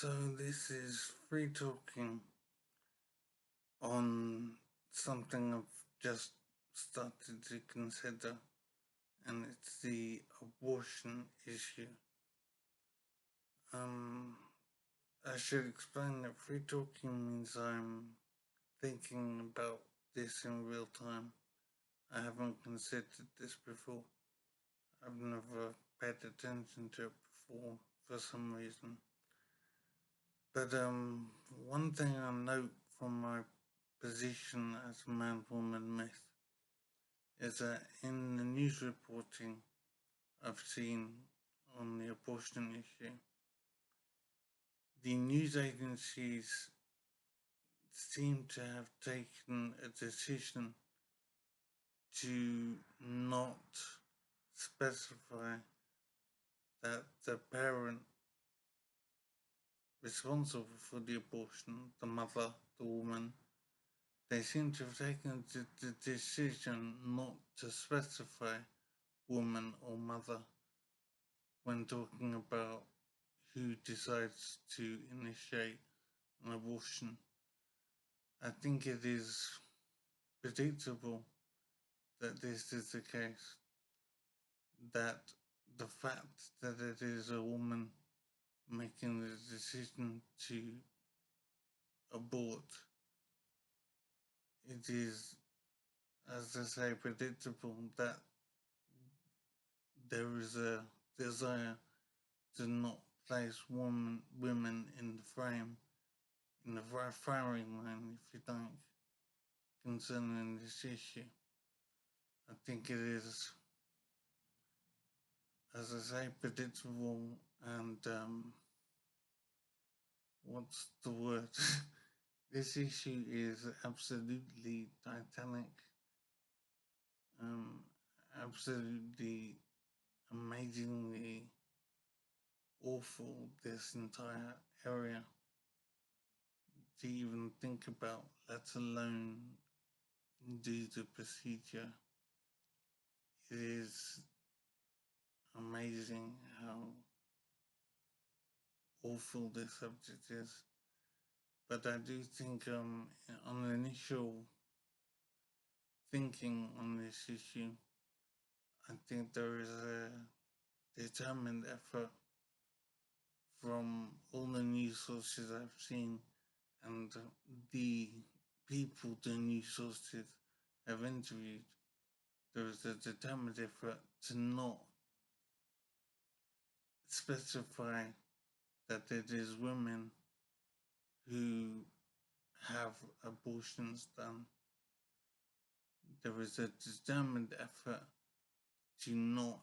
So this is free talking on something I've just started to consider, and it's the abortion issue. Um, I should explain that free talking means I'm thinking about this in real time. I haven't considered this before. I've never paid attention to it before for some reason. But one thing I note from my position as a man-woman myth is that in the news reporting I've seen on the abortion issue, the news agencies seem to have taken a decision to not specify that the parent responsible for the abortion, the mother, the woman, they seem to have taken the decision not to specify woman or mother when talking about who decides to initiate an abortion. I think it is predictable that this is the case, that the fact that it is a woman making the decision to abort, it is, as I say, predictable that there is a desire to not place women in the frame, in the firing line, if you like, concerning this issue. I think it is, as I say, predictable and, what's the word? This issue is absolutely titanic, um, absolutely amazingly awful, this entire area to even think about, let alone do the procedure. It is amazing how awful this subject is. But I do think on initial thinking on this issue, I think there is a determined effort from all the news sources I've seen and the people the news sources have interviewed. There is a determined effort to not specify that it is women who have abortions done. There is a determined effort to not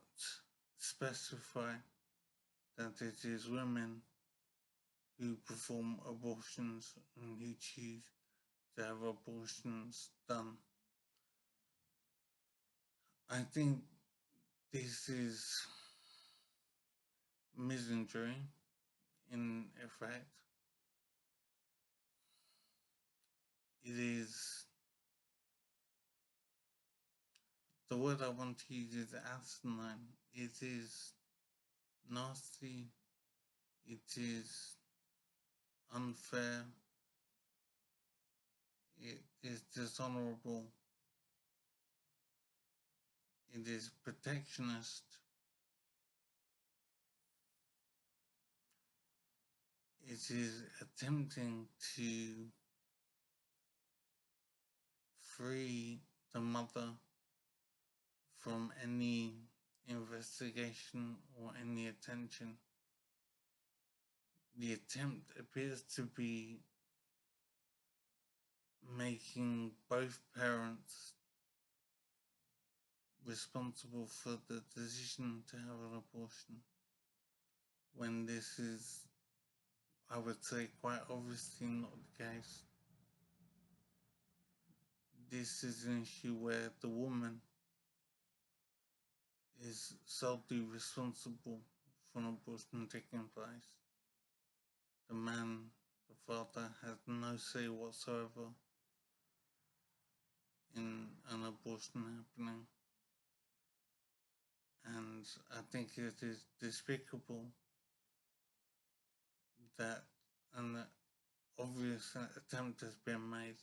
specify that it is women who perform abortions and who choose to have abortions done. I think this is misandry in effect. It is, the word I want to use is asinine. It is nasty. It is unfair. It is dishonorable. It is protectionist. It is attempting to free the mother from any investigation or any attention. The attempt appears to be making both parents responsible for the decision to have an abortion, when this is, I would say, quite obviously not the case. This is an issue where the woman is solely responsible for an abortion taking place. The man, the father, has no say whatsoever in an abortion happening. And I think it is despicable that an obvious attempt has been made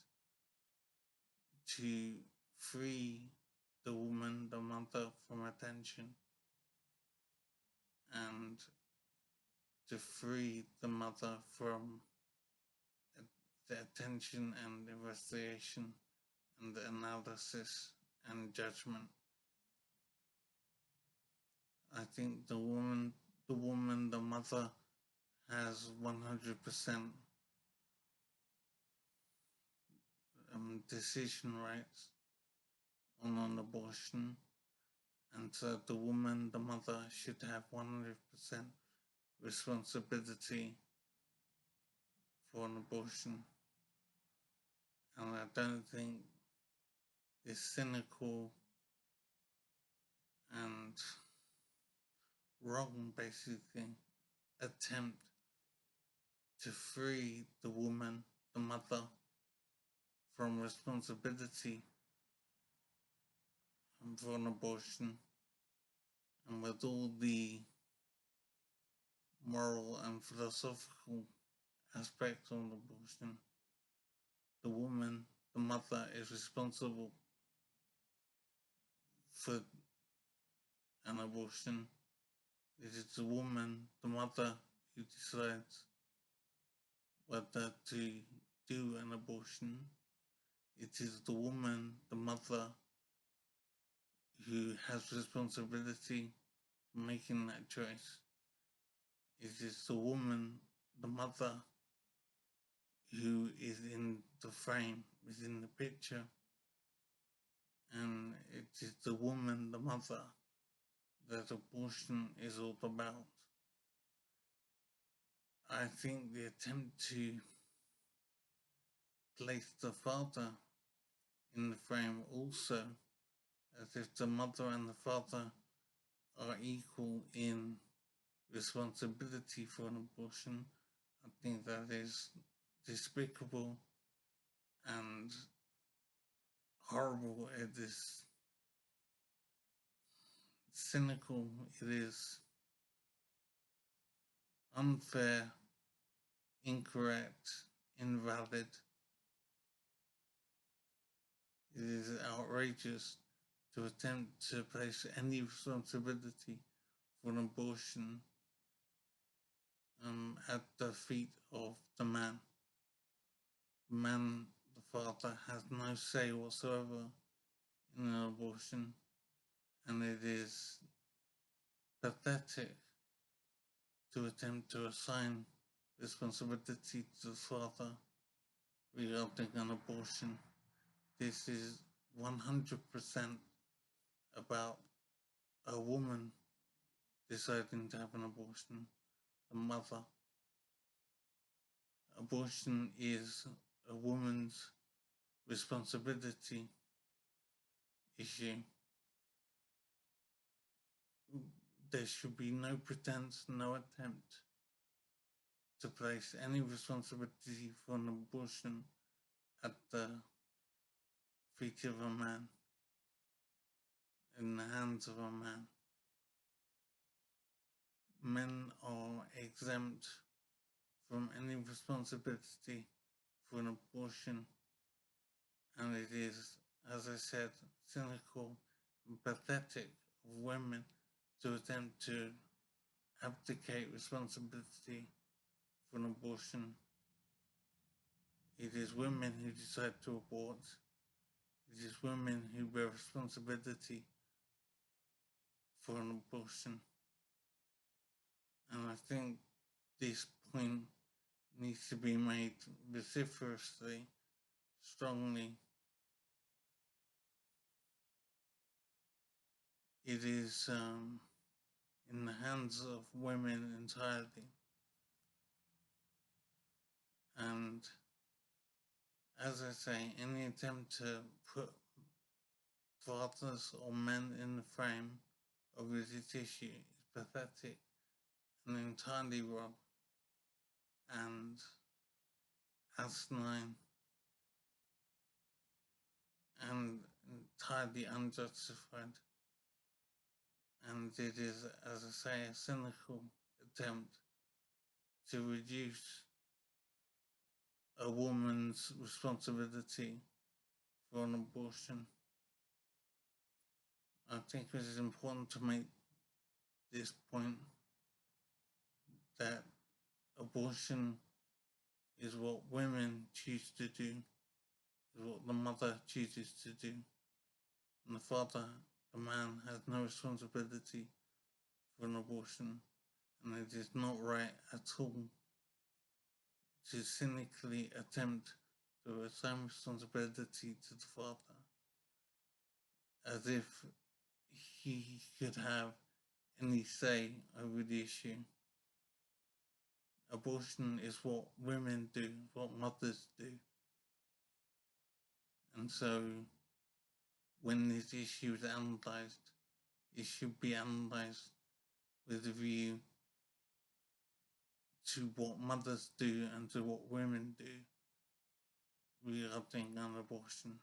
to free the woman, the mother, from attention and to free the mother from the attention and investigation and the analysis and judgment. I think the mother, has 100% decision rights on an abortion, and so the woman, the mother, should have 100% responsibility for an abortion. And I don't think this cynical and wrong, basically, attempt to free the woman, the mother, from responsibility for an abortion, and with all the moral and philosophical aspects of abortion, the woman, the mother, is responsible for an abortion. It is the woman, the mother, who decides whether to do an abortion. It is the woman, the mother, who has responsibility for making that choice. It is the woman, the mother, who is in the frame, is in the picture, and it is the woman, the mother, that abortion is all about. I think the attempt to place the father in the frame also, as if the mother and the father are equal in responsibility for an abortion, I think that is despicable and horrible. It is cynical. It is unfair, incorrect, invalid. It is outrageous to attempt to place any responsibility for an abortion at the feet of the man. The man, the father, has no say whatsoever in an abortion, and it is pathetic to attempt to assign responsibility to the father regarding an abortion. This is 100% about a woman deciding to have an abortion, the mother. Abortion is a woman's responsibility issue. There should be no pretense, no attempt to place any responsibility for an abortion at the feet of a man, in the hands of a man. Men are exempt from any responsibility for an abortion, and it is, as I said, cynical and pathetic of women to attempt to abdicate responsibility for an abortion. It is women who decide to abort. It is women who bear responsibility for an abortion. And I think this point needs to be made vociferously, strongly. It is in the hands of women entirely. And as I say, any attempt to put fathers or men in the frame of this issue is pathetic and entirely wrong and asinine and entirely unjustified. And it is, as I say, a cynical attempt to reduce a woman's responsibility for an abortion. I think it is important to make this point that abortion is what women choose to do, is what the mother chooses to do. And the father, the man, has no responsibility for an abortion. And it is not right at all to cynically attempt to assign responsibility to the father as if he could have any say over the issue. Abortion is what women do, what mothers do. And so when this issue is analysed, it should be analysed with a view to what mothers do and to what women do regarding an abortion.